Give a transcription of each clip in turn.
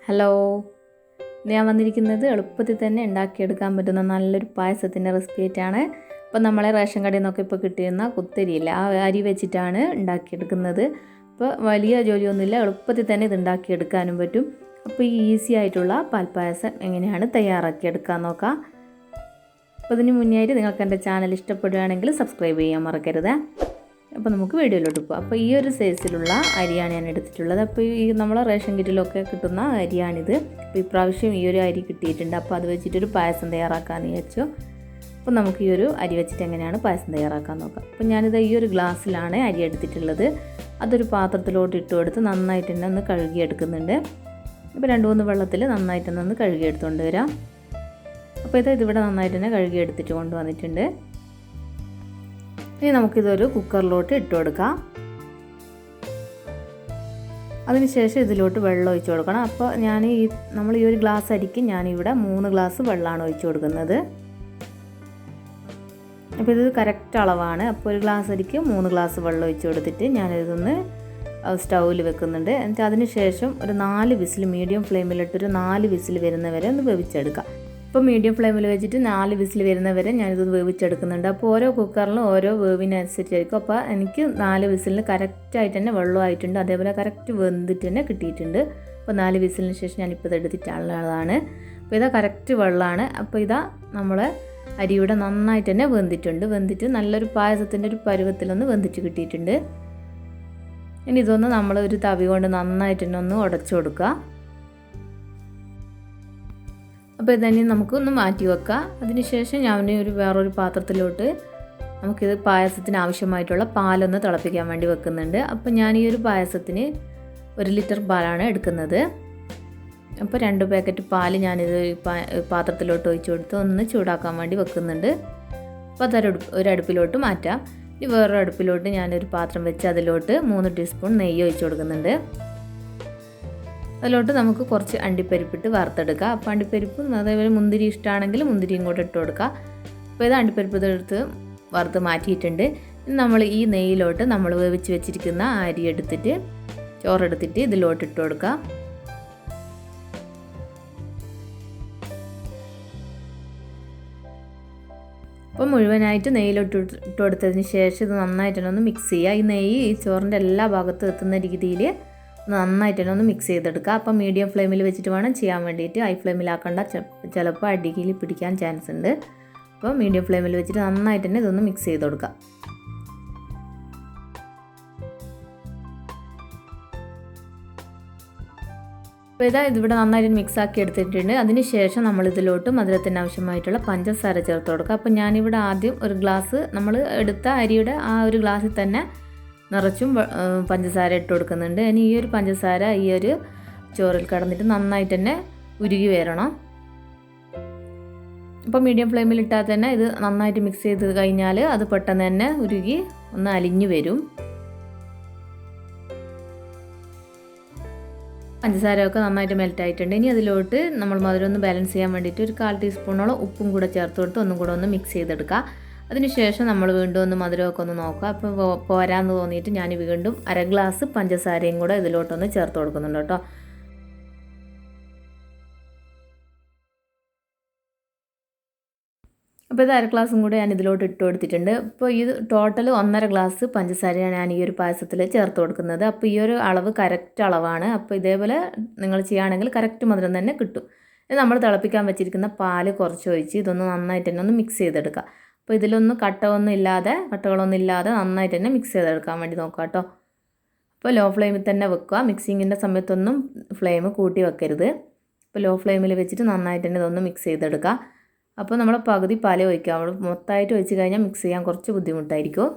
Hello, ഞാൻ വന്നിരിക്കുന്നത് എളുപ്പത്തിൽ തന്നെ ഉണ്ടാക്കിയെടുക്കാൻ പറ്റുന്ന നല്ലൊരു പായസത്തിൻ്റെ റെസിപ്പി ആയിട്ടാണ്. അപ്പോൾ നമ്മളെ റേഷൻ കടയിൽ നിന്നൊക്കെ ഇപ്പോൾ കിട്ടുന്ന കുത്തരിയില്ല, ആ അരി വെച്ചിട്ടാണ് ഉണ്ടാക്കിയെടുക്കുന്നത്. അപ്പോൾ വലിയ ജോലിയൊന്നുമില്ല, എളുപ്പത്തിൽ തന്നെ ഇത് ഉണ്ടാക്കിയെടുക്കാനും പറ്റും. അപ്പോൾ ഈ ഈസി ആയിട്ടുള്ള പാൽപ്പായസം എങ്ങനെയാണ് തയ്യാറാക്കിയെടുക്കാൻ നോക്കാം. അപ്പോൾ ഇതിന് മുന്നേ ആയിട്ട് നിങ്ങൾക്ക് എൻ്റെ ചാനൽ ഇഷ്ടപ്പെടുകയാണെങ്കിൽ സബ്സ്ക്രൈബ് ചെയ്യാൻ മറക്കരുത്. അപ്പോൾ നമുക്ക് വീഡിയോയിലോട്ട് പോകാം. അപ്പോൾ ഈ ഒരു സൈസിലുള്ള അരിയാണ് ഞാൻ എടുത്തിട്ടുള്ളത്. അപ്പോൾ ഈ നമ്മളെ റേഷൻ കിറ്റിലൊക്കെ കിട്ടുന്ന അരിയാണിത്. അപ്പോൾ ഇപ്രാവശ്യം ഈ ഒരു അരി കിട്ടിയിട്ടുണ്ട്. അപ്പോൾ അത് വെച്ചിട്ടൊരു പായസം തയ്യാറാക്കാമെന്ന് വിചാരിച്ചു. അപ്പോൾ നമുക്ക് ഈ ഒരു അരി വെച്ചിട്ട് എങ്ങനെയാണ് പായസം തയ്യാറാക്കാൻ നോക്കാം. അപ്പോൾ ഞാനിത് ഈ ഒരു ഗ്ലാസ്സിലാണ് അരി എടുത്തിട്ടുള്ളത്. അതൊരു പാത്രത്തിലോട്ട് ഇട്ട് കൊടുത്ത് നന്നായിട്ട് തന്നെ ഒന്ന് കഴുകിയെടുക്കുന്നുണ്ട്. ഇപ്പോൾ 2-3 വെള്ളത്തിൽ നന്നായിട്ട് തന്നെ ഒന്ന് കഴുകിയെടുത്തുകൊണ്ട് വരാം. അപ്പോൾ ഇതിവിടെ നന്നായിട്ട് തന്നെ കഴുകിയെടുത്തിട്ട് കൊണ്ടുവന്നിട്ടുണ്ട്. ഇനി നമുക്കിതൊരു കുക്കറിലോട്ട് ഇട്ട് കൊടുക്കാം. അതിനുശേഷം ഇതിലോട്ട് വെള്ളം ഒഴിച്ച് കൊടുക്കണം. അപ്പോൾ നമ്മൾ ഈ ഒരു ഗ്ലാസ് അരിക്ക് ഞാനിവിടെ 3 ഗ്ലാസ് വെള്ളമാണ് ഒഴിച്ച് കൊടുക്കുന്നത്. അപ്പോൾ ഇത് കറക്റ്റ് അളവാണ്. അപ്പോൾ ഒരു ഗ്ലാസ് അരിക്ക് 3 ഗ്ലാസ് വെള്ളം ഒഴിച്ച് കൊടുത്തിട്ട് ഞാനിതൊന്ന് സ്റ്റൗവിൽ വെക്കുന്നുണ്ട്. എന്നിട്ട് അതിന് ശേഷം ഒരു 4 വിസിൽ മീഡിയം ഫ്ലെയിമിലിട്ടൊരു 4 വിസിൽ വരുന്നവരെ ഒന്ന് വേവിച്ചെടുക്കാം. ഇപ്പോൾ മീഡിയം ഫ്ലെയിമിൽ വെച്ചിട്ട് 4 വിസിൽ വരുന്നവരെ ഞാനിത് വേവിച്ചെടുക്കുന്നുണ്ട്. അപ്പോൾ ഓരോ കുക്കറിലും ഓരോ വേവിനനുസരിച്ചായിരിക്കും. അപ്പോൾ എനിക്ക് 4 വിസിലിന് കറക്റ്റായിട്ട് തന്നെ വെള്ളമായിട്ടുണ്ട്, അതേപോലെ കറക്റ്റ് വെന്തിട്ട് തന്നെ കിട്ടിയിട്ടുണ്ട്. അപ്പോൾ 4 വിസിലിന് ശേഷം ഞാനിപ്പോൾ ഇത് എടുത്തിട്ടുള്ളതാണ്. അപ്പോൾ ഇതാ കറക്റ്റ് വെള്ളമാണ്. അപ്പോൾ ഇതാ നമ്മളെ അരിയുടെ നന്നായിട്ട് തന്നെ വെന്തിട്ട് നല്ലൊരു പായസത്തിൻ്റെ ഒരു പരുവത്തിലൊന്ന് വെന്തിട്ട് കിട്ടിയിട്ടുണ്ട്. ഇനി ഇതൊന്ന് നമ്മൾ ഒരു തവി കൊണ്ട് നന്നായിട്ട് തന്നെ ഒന്ന് ഉടച്ചു കൊടുക്കുക. അപ്പോൾ ഇതന്നെ നമുക്കൊന്ന് മാറ്റി വെക്കാം. അതിനുശേഷം ഞാൻ വേറൊരു പാത്രത്തിലോട്ട് നമുക്കിത് പായസത്തിന് ആവശ്യമായിട്ടുള്ള പാലൊന്ന് തിളപ്പിക്കാൻ വേണ്ടി വെക്കുന്നുണ്ട്. അപ്പോൾ ഞാൻ ഈ ഒരു പായസത്തിന് 1 ലിറ്റർ പാലാണ് എടുക്കുന്നത്. അപ്പോൾ 2 പാക്കറ്റ് പാൽ ഞാനിത് പാത്രത്തിലോട്ട് ഒഴിച്ച് കൊടുത്ത് ഒന്ന് ചൂടാക്കാൻ വേണ്ടി വെക്കുന്നുണ്ട്. അപ്പോൾ ഒരു അടുപ്പിലോട്ട് മാറ്റാം. ഇനി വേറൊരു അടുപ്പിലോട്ട് ഞാനൊരു പാത്രം വെച്ച് അതിലോട്ട് 3 ടീസ്പൂൺ നെയ്യ് ഒഴിച്ച് കൊടുക്കുന്നുണ്ട്. അതിലോട്ട് നമുക്ക് കുറച്ച് അണ്ടിപ്പരിപ്പിട്ട് വറുത്തെടുക്കുക. അപ്പോൾ അണ്ടിപ്പരിപ്പും അതേപോലെ മുന്തിരി ഇഷ്ടമാണെങ്കിൽ മുന്തിരിയും കൂടെ ഇട്ട് കൊടുക്കുക. അപ്പോൾ ഇത് അണ്ടിപ്പരിപ്പ് ഇതെടുത്ത് വറുത്ത് മാറ്റിയിട്ടുണ്ട്. ഇനി നമ്മൾ ഈ നെയ്യിലോട്ട് നമ്മൾ വേവിച്ച് വെച്ചിരിക്കുന്ന അരി എടുത്തിട്ട് ചോറെടുത്തിട്ട് ഇതിലോട്ട് ഇട്ട് കൊടുക്കുക. അപ്പോൾ മുഴുവനായിട്ട് നെയ്യിലോട്ട് ഇട്ട് കൊടുത്തതിന് ശേഷം ഇത് നന്നായിട്ട് തന്നെ ഒന്ന് മിക്സ് ചെയ്യുക. ഈ നെയ്യ് ഈ ചോറിൻ്റെ എല്ലാ ഭാഗത്തും എത്തുന്ന രീതിയിൽ നന്നായിട്ട് തന്നെ ഒന്ന് മിക്സ് ചെയ്തെടുക്കുക. അപ്പോൾ മീഡിയം ഫ്ലെയിമിൽ വെച്ചിട്ട് വേണം ചെയ്യാൻ വേണ്ടിയിട്ട്. ഹൈ ഫ്ലെയിമിലാക്കേണ്ട, ചിലപ്പോൾ അടിയിൽ പിടിക്കാൻ ചാൻസ് ഉണ്ട്. അപ്പോൾ മീഡിയം ഫ്ലെയിമിൽ വെച്ചിട്ട് നന്നായിട്ട് തന്നെ ഇതൊന്ന് മിക്സ് ചെയ്ത് കൊടുക്കുക. അപ്പോൾ ഇതിവിടെ നന്നായിട്ട് മിക്സ് ആക്കി എടുത്തിട്ടുണ്ട്. അതിന് ശേഷം നമ്മൾ ഇതിലോട്ട് മധുരത്തിന് ആവശ്യമായിട്ടുള്ള പഞ്ചസാര ചേർത്ത് കൊടുക്കുക. അപ്പോൾ ഞാനിവിടെ ആദ്യം ഒരു ഗ്ലാസ് നമ്മൾ എടുത്ത അരിയുടെ ആ ഒരു ഗ്ലാസ്സിൽ തന്നെ നിറച്ചും പഞ്ചസാര ഇട്ട് കൊടുക്കുന്നുണ്ട്. ഇനി ഈ ഒരു പഞ്ചസാര ഈ ഒരു ചോറിൽ കടന്നിട്ട് നന്നായിട്ട് തന്നെ ഉരുകി വരണം. അപ്പോൾ മീഡിയം ഫ്ലെയിമിൽ ഇട്ടാൽ തന്നെ ഇത് നന്നായിട്ട് മിക്സ് ചെയ്ത് കഴിഞ്ഞാൽ അത് പെട്ടെന്ന് തന്നെ ഉരുകി ഒന്ന് അലിഞ്ഞു വരും. പഞ്ചസാരയൊക്കെ നന്നായിട്ട് മെൽറ്റായിട്ടുണ്ട്. ഇനി അതിലോട്ട് നമ്മൾ മധുരം ഒന്ന് ബാലൻസ് ചെയ്യാൻ വേണ്ടിയിട്ട് ഒരു 1/4 ടീസ്പൂണോളം ഉപ്പും കൂടെ ചേർത്ത് കൊടുത്ത് ഒന്നും കൂടെ ഒന്ന് മിക്സ് ചെയ്തെടുക്കുക. അതിനുശേഷം നമ്മൾ വീണ്ടും ഒന്ന് മധുരമൊക്കെ ഒന്ന് നോക്കുക. അപ്പോൾ പോരാന്ന് തോന്നിയിട്ട് ഞാൻ വീണ്ടും 1/2 ഗ്ലാസ് പഞ്ചസാരയും കൂടെ ഇതിലോട്ടൊന്ന് ചേർത്ത് കൊടുക്കുന്നുണ്ട് കേട്ടോ. അപ്പോൾ ഇത് 1/2 ഗ്ലാസും കൂടെ ഞാൻ ഇതിലോട്ട് ഇട്ട് കൊടുത്തിട്ടുണ്ട്. അപ്പോൾ ഇത് ടോട്ടൽ 1.5 ഗ്ലാസ് പഞ്ചസാരയാണ് ഞാൻ ഈ ഒരു പായസത്തിൽ ചേർത്ത് കൊടുക്കുന്നത്. അപ്പോൾ ഈ ഒരു അളവ് കറക്റ്റ് അളവാണ്. അപ്പോൾ ഇതേപോലെ നിങ്ങൾ ചെയ്യുകയാണെങ്കിൽ കറക്റ്റ് മധുരം തന്നെ കിട്ടും. ഇത് നമ്മൾ തിളപ്പിക്കാൻ വെച്ചിരിക്കുന്ന പാല് കുറച്ച് ഒഴിച്ച് ഇതൊന്ന് നന്നായിട്ട് തന്നെ ഒന്ന് മിക്സ് ചെയ്തെടുക്കുക. അപ്പോൾ ഇതിലൊന്നും കട്ടകളൊന്നും ഇല്ലാതെ നന്നായിട്ട് തന്നെ മിക്സ് ചെയ്തെടുക്കാൻ വേണ്ടി നോക്കുക കേട്ടോ. അപ്പോൾ ലോ ഫ്ലെയിമിൽ തന്നെ വെക്കുക. മിക്സിങ്ങിൻ്റെ സമയത്തൊന്നും ഫ്ലെയിം കൂട്ടി വെക്കരുത്. അപ്പോൾ ലോ ഫ്ലെയിമിൽ വെച്ചിട്ട് നന്നായിട്ട് തന്നെ ഇതൊന്ന് മിക്സ് ചെയ്തെടുക്കുക. അപ്പോൾ നമ്മൾ പകുതി പാലേ ഒഴിക്കുക. നമ്മൾ മൊത്തമായിട്ട് ഒഴിച്ച് കഴിഞ്ഞാൽ മിക്സ് ചെയ്യാൻ കുറച്ച് ബുദ്ധിമുട്ടായിരിക്കും.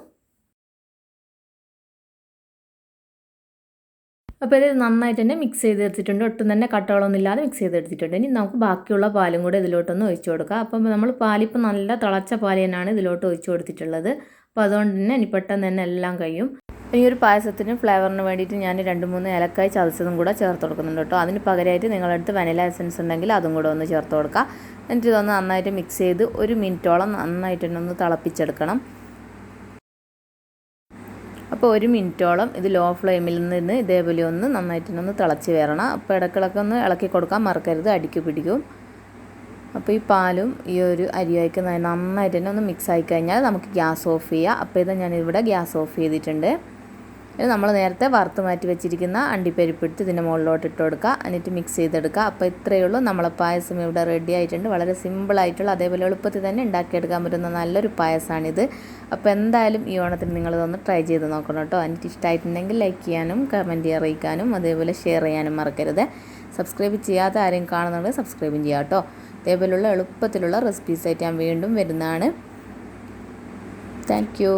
അപ്പോൾ ഇത് നന്നായിട്ട് തന്നെ മിക്സ് ചെയ്തെടുത്തിട്ടുണ്ട്. ഒട്ടും തന്നെ കട്ടകളൊന്നും ഇല്ലാതെ മിക്സ് ചെയ്തെടുത്തിട്ടുണ്ട്. ഇനി നമുക്ക് ബാക്കിയുള്ള പാലും കൂടെ ഇതിലോട്ടൊന്ന് ഒഴിച്ച് കൊടുക്കുക. അപ്പം നമ്മൾ പാലിപ്പോൾ നല്ല തിളച്ച പാൽ തന്നെയാണ് ഇതിലോട്ട് ഒഴിച്ച് കൊടുത്തിട്ടുള്ളത്. അപ്പോൾ അതുകൊണ്ട് തന്നെ ഇനി പെട്ടെന്ന് തന്നെ എല്ലാം കഴിയും. ഈ ഒരു പായസത്തിന് ഫ്ലേവറിന് വേണ്ടിയിട്ട് ഞാൻ 2-3 ഏലക്കായ് ചതച്ചതും കൂടെ ചേർത്ത് കൊടുക്കുന്നുണ്ട് കേട്ടോ. അതിന് പകരമായിട്ട് നിങ്ങളടുത്ത് വനില എസൻസ് ഉണ്ടെങ്കിൽ അതും കൂടെ ഒന്ന് ചേർത്ത് കൊടുക്കുക. എന്നിട്ട് ഇതൊന്ന് നന്നായിട്ട് മിക്സ് ചെയ്ത് 1 മിനിറ്റോളം നന്നായിട്ട് തന്നെ ഒന്ന് തിളപ്പിച്ചെടുക്കണം. അപ്പോൾ 1 മിനിറ്റോളം ഇത് ലോ ഫ്ലെയിമിൽ നിന്ന് ഇതേപോലെ ഒന്ന് നന്നായിട്ടൊന്ന് തിളച്ച് വരണം. അപ്പോൾ ഇടയ്ക്കിടയ്ക്ക് ഒന്ന് ഇളക്കി കൊടുക്കാൻ മറക്കരുത്, അടിക്ക് പിടിക്കും. അപ്പോൾ ഈ പാലും ഈ ഒരു അരിയായിക്ക് നന്നായിട്ട് തന്നെ ഒന്ന് മിക്സ് ആയി കഴിഞ്ഞാൽ നമുക്ക് ഗ്യാസ് ഓഫ് ചെയ്യാം. അപ്പോൾ ഇത് ഞാനിവിടെ ഗ്യാസ് ഓഫ് ചെയ്തിട്ടുണ്ട്. ഇത് നമ്മൾ നേരത്തെ വറുത്ത് മാറ്റി വെച്ചിരിക്കുന്ന അണ്ടിപ്പരിപ്പ് എടുത്ത് ഇതിൻ്റെ മുകളിലോട്ട് ഇട്ട് കൊടുക്കുക, എന്നിട്ട് മിക്സ് ചെയ്തെടുക്കുക. അപ്പോൾ ഇത്രയേ ഉള്ളൂ, നമ്മളെ പായസം ഇവിടെ റെഡി ആയിട്ടുണ്ട്. വളരെ സിമ്പിളായിട്ടുള്ള അതേപോലെ എളുപ്പത്തിൽ തന്നെ ഉണ്ടാക്കിയെടുക്കാൻ പറ്റുന്ന നല്ലൊരു പായസമാണിത്. അപ്പോൾ എന്തായാലും ഈ ഓണത്തിന് നിങ്ങളിതൊന്ന് ട്രൈ ചെയ്ത് നോക്കണം കേട്ടോ. എനിക്ക് ഇഷ്ടമായിട്ടുണ്ടെങ്കിൽ ലൈക്ക് ചെയ്യാനും കമൻറ്റ് അറിയിക്കാനും അതേപോലെ ഷെയർ ചെയ്യാനും മറക്കരുത്. സബ്സ്ക്രൈബ് ചെയ്യാത്ത ആരെയും കാണുന്നുണ്ടെങ്കിൽ സബ്സ്ക്രൈബും ചെയ്യാം കേട്ടോ. അതേപോലെയുള്ള എളുപ്പത്തിലുള്ള റെസിപ്പീസായിട്ട് ഞാൻ വീണ്ടും വരുന്നതാണ്. Thank you.